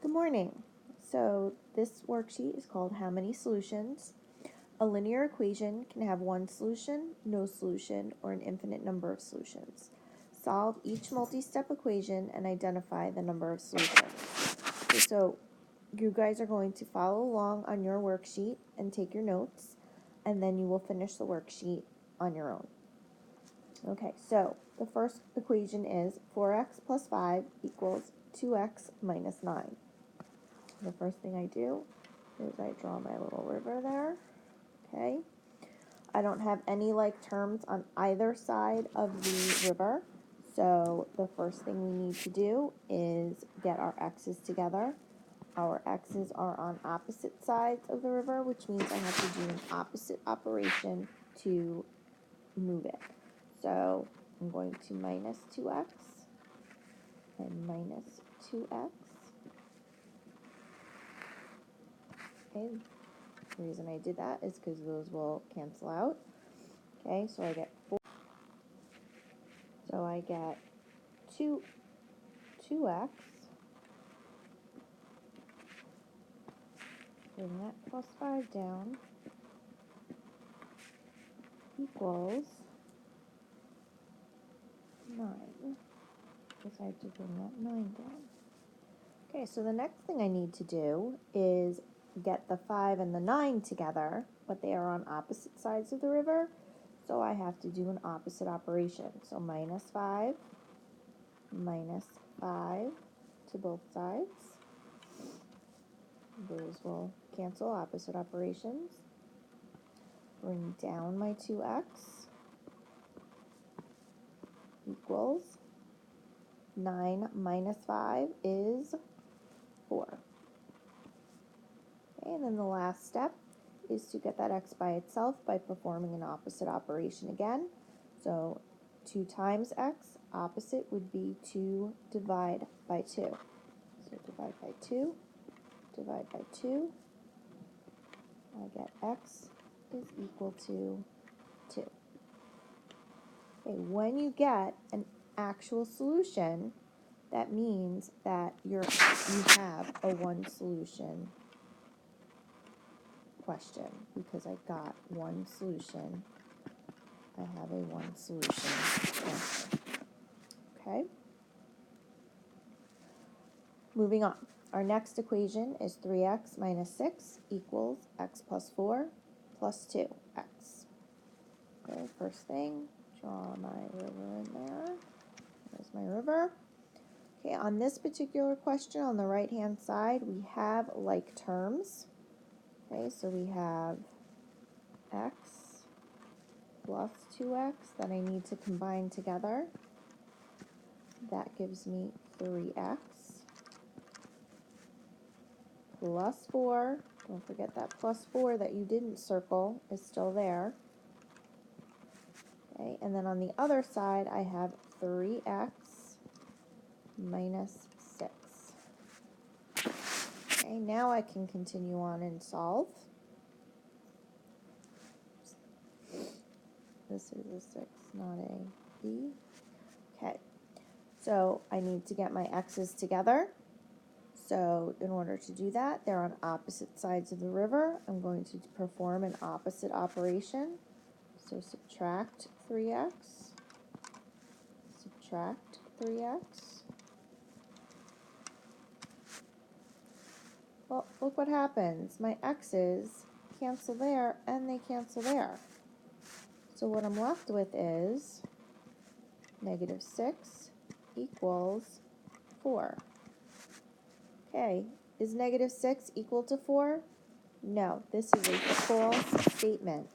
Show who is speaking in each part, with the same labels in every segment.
Speaker 1: Good morning. So this worksheet is called How Many Solutions? A linear equation can have one solution, no solution, or an infinite number of solutions. Solve each multi-step equation and identify the number of solutions. Okay, so you guys are going to follow along on your worksheet and take your notes, and then you will finish the worksheet on your own. Okay, so the first equation is 4x plus 5 equals 2x minus 9. The first thing I do is I draw my little river there, okay? I don't have any like terms on either side of the river, so the first thing we need to do is get our x's together. Our x's are on opposite sides of the river, which means I have to do an opposite operation to move it. So I'm going to minus 2x and minus 2x. Okay, the reason I did that is because those will cancel out. Okay, so I get 4. So I get 2x. Bring that plus 5 down. Equals 9. Because I have to bring that 9 down. Okay, so the next thing I need to do is get the 5 and the 9 together, but they are on opposite sides of the river, so I have to do an opposite operation. So minus 5 to both sides. Those will cancel, opposite operations. Bring down my 2x equals 9 minus 5 is 4. Okay, and then the last step is to get that x by itself by performing an opposite operation again. So 2 times x, opposite would be 2 divide by 2. So divide by 2, divide by 2. I get x is equal to 2. Okay, when you get an actual solution, that means that you have a one solution question, because I got one solution. I have a one solution answer. Okay? Moving on. Our next equation is 3x minus 6 equals x plus 4 plus 2x. Okay, first thing, draw my river in there. There's my river. Okay, on this particular question on the right-hand side, we have like terms. Okay, so we have x plus 2x that I need to combine together. That gives me 3x plus 4. Don't forget that plus 4 that you didn't circle is still there. Okay, and then on the other side, I have 3x minus 6. Okay, now I can continue on and solve. This is a 6, not a B. Okay, so I need to get my x's together. So in order to do that, they're on opposite sides of the river. I'm going to perform an opposite operation. So subtract 3x, subtract 3x. Well, look what happens. My x's cancel there and they cancel there. So what I'm left with is negative 6 equals 4. Okay, is negative 6 equal to 4? No, this is a false statement.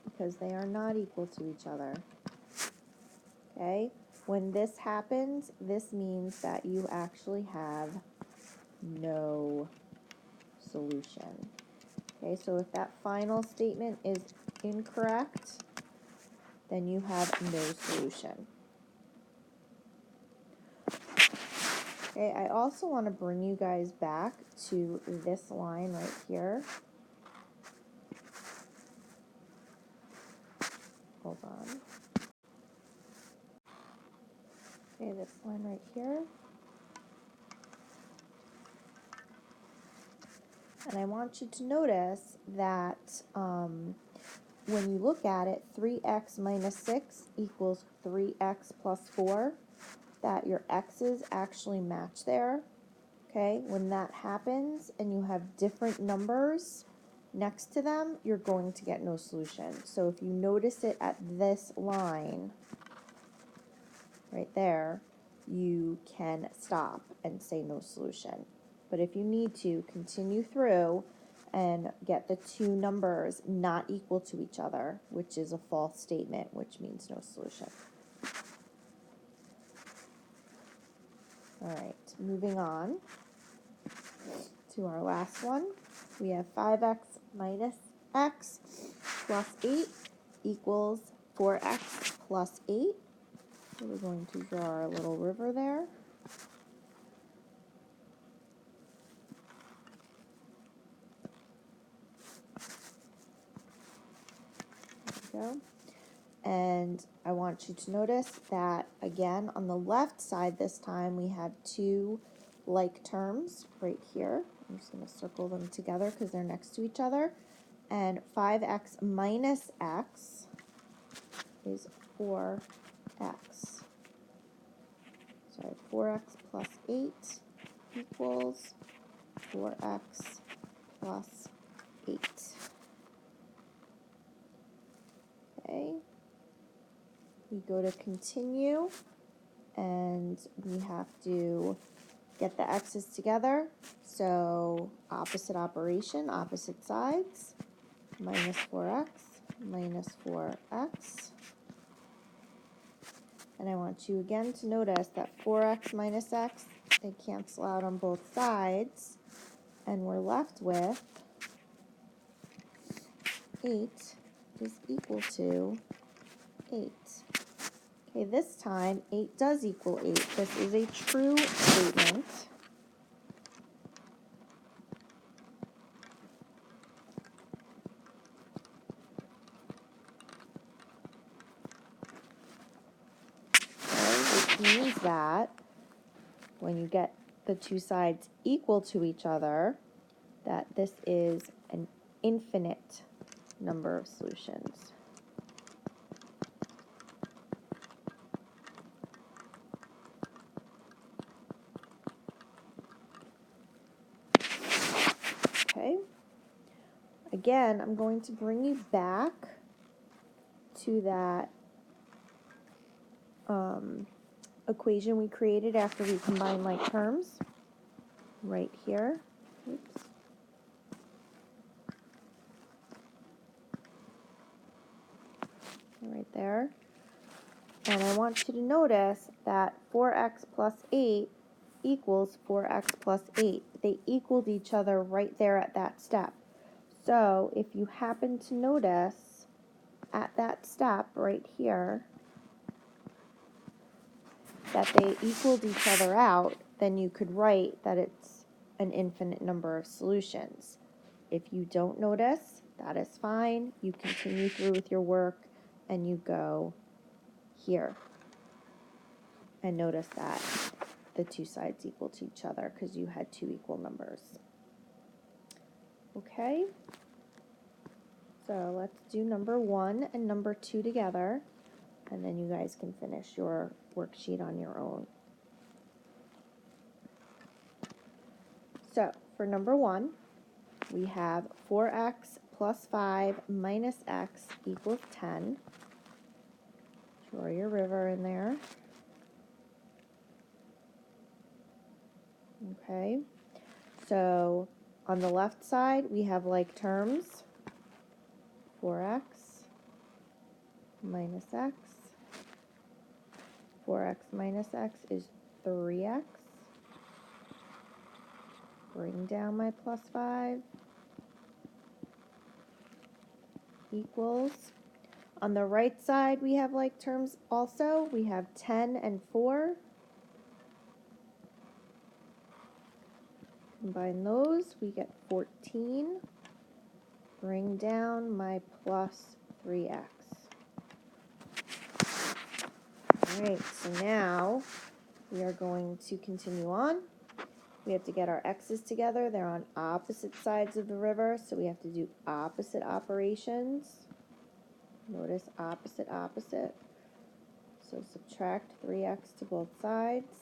Speaker 1: Because they are not equal to each other. Okay, when this happens, this means that you actually have no solution. Okay, so if that final statement is incorrect, then you have no solution. Okay, I also want to bring you guys back to this line right here. hold on. Okay, this line right here. And I want you to notice that when you look at it, 3x minus 6 equals 3x plus 4, that your x's actually match there. Okay, when that happens and you have different numbers next to them, you're going to get no solution. So if you notice it at this line, right there, you can stop and say no solution. But if you need to, continue through and get the two numbers not equal to each other, which is a false statement, which means no solution. All right, moving on to our last one. We have 5x minus x plus 8 equals 4x plus 8. So we're going to draw our little river there. There we go. And I want you to notice that, again, on the left side this time, we have two like terms right here. I'm just going to circle them together because they're next to each other. And 5x minus x is 4x. Sorry, 4x plus 8 equals 4x plus 8. Okay. We go to continue, and we have to get the x's together. So opposite operation, opposite sides, minus 4x, minus 4x. And I want you again to notice that 4x minus x, they cancel out on both sides, and we're left with 8 is equal to 8. Okay, this time 8 does equal 8. This is a true statement. Okay, which means that when you get the two sides equal to each other, that this is an infinite number of solutions. Okay. Again, I'm going to bring you back to that equation we created after we combined like terms. Right here. Oops. Right there. And I want you to notice that 4x plus 8 equals 4x plus 8. They equaled each other right there at that step. So if you happen to notice at that step right here that they equaled each other out, then you could write that it's an infinite number of solutions. If you don't notice, that is fine. You continue through with your work and you go here. And notice that the two sides equal to each other because you had two equal numbers. Okay, so let's do number 1 and number 2 together, and then you guys can finish your worksheet on your own. So for number 1, we have 4x plus 5 minus x equals 10. Draw your river in there. Okay, so on the left side we have like terms, 4x minus x. 4x minus x is 3x. Bring down my plus 5 equals. On the right side we have like terms also. We have 10 and 4. Combine those, we get 14. Bring down my plus 3x. Alright, so now we are going to continue on. We have to get our x's together. They're on opposite sides of the river, so we have to do opposite operations. Notice opposite, opposite. So subtract 3x to both sides.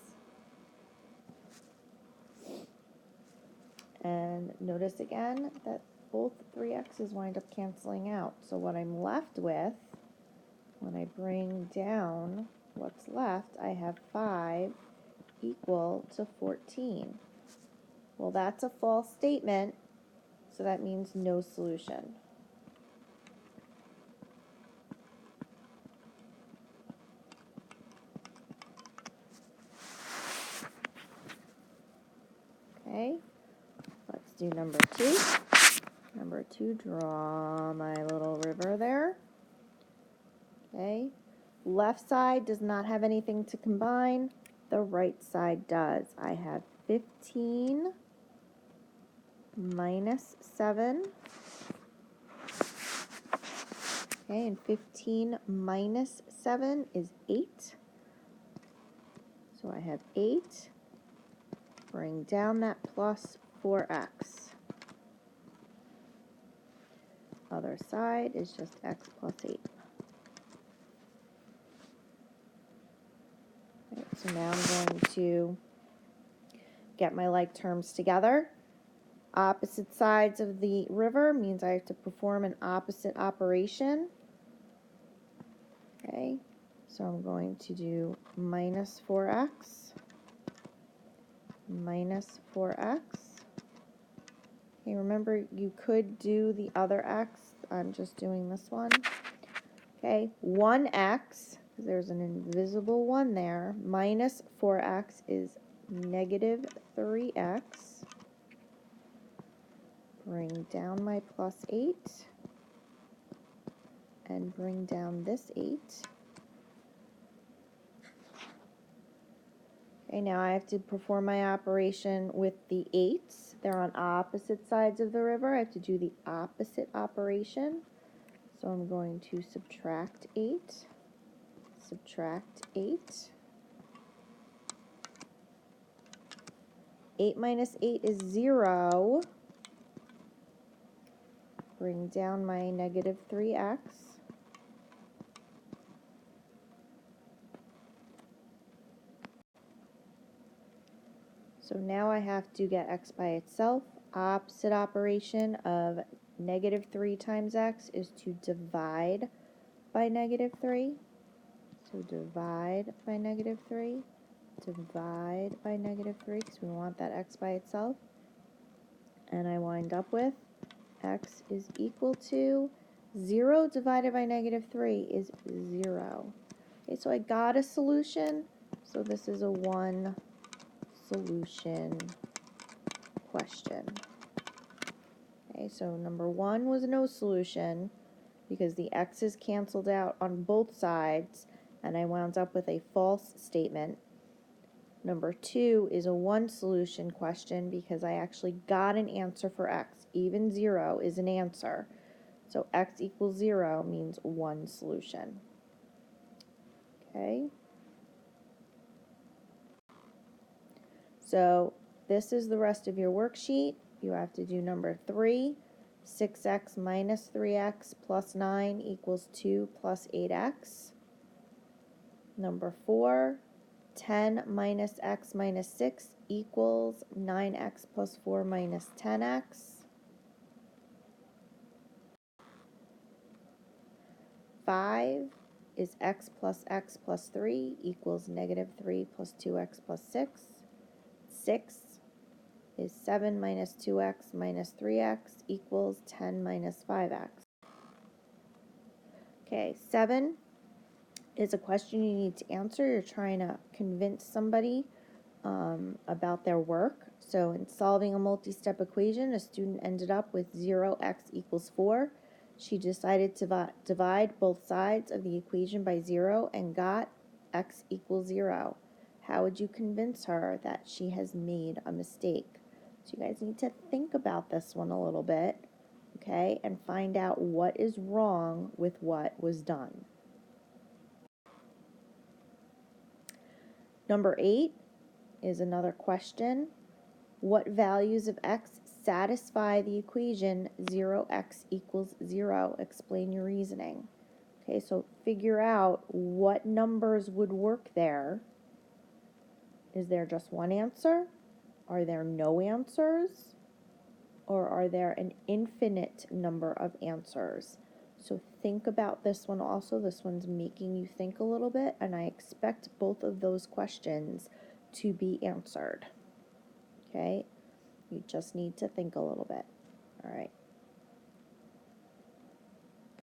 Speaker 1: And notice again that both 3x's wind up canceling out. So what I'm left with, when I bring down what's left, I have 5 equal to 14. Well, that's a false statement, so that means no solution. Okay, let's do number 2. Number 2, draw my little river there. Okay, left side does not have anything to combine. The right side does. I have 15 minus 7. Okay, and 15 minus 7 is 8. So I have 8. Bring down that plus 4x. Other side is just x plus 8. Right, so now I'm going to get my like terms together. Opposite sides of the river means I have to perform an opposite operation. Okay, so I'm going to do minus 4x, minus 4x. Okay, remember you could do the other x. I'm just doing this one. Okay, 1x, because there's an invisible 1 there, minus 4x is negative 3x. Bring down my plus 8. And bring down this 8. Okay, now I have to perform my operation with the 8s. They're on opposite sides of the river. I have to do the opposite operation. So I'm going to subtract 8, subtract 8. 8 minus 8 is 0. Bring down my negative 3x. So now I have to get x by itself. Opposite operation of negative 3 times x is to divide by negative 3. So divide by negative 3. Divide by negative 3 because we want that x by itself. And I wind up with x is equal to 0 divided by negative 3 is 0. Okay, so I got a solution. So this is a one solution question. Okay, so number 1 was no solution because the x's canceled out on both sides and I wound up with a false statement. Number 2 is a one solution question because I actually got an answer for x. Even 0 is an answer. So x equals 0 means one solution. Okay. So this is the rest of your worksheet. You have to do number 3. 6x minus 3x plus 9 equals 2 plus 8x. Number 4. 10 minus x minus 6 equals 9x plus 4 minus 10x. 5 is x plus 3 equals negative 3 plus 2x plus 6. 6 is 7 minus 2x minus 3x equals 10 minus 5x. Okay, 7 is a question you need to answer. You're trying to convince somebody about their work. So in solving a multi-step equation, a student ended up with 0x equals 4. She decided to divide both sides of the equation by 0 and got x equals 0. How would you convince her that she has made a mistake? So you guys need to think about this one a little bit, okay, and find out what is wrong with what was done. Number 8 is another question. What values of x satisfy the equation 0x equals 0? Explain your reasoning. Okay, so figure out what numbers would work there. Is there just one answer? Are there no answers? Or are there an infinite number of answers? So think about this one also. This one's making you think a little bit, and I expect both of those questions to be answered. Okay? You just need to think a little bit. All right.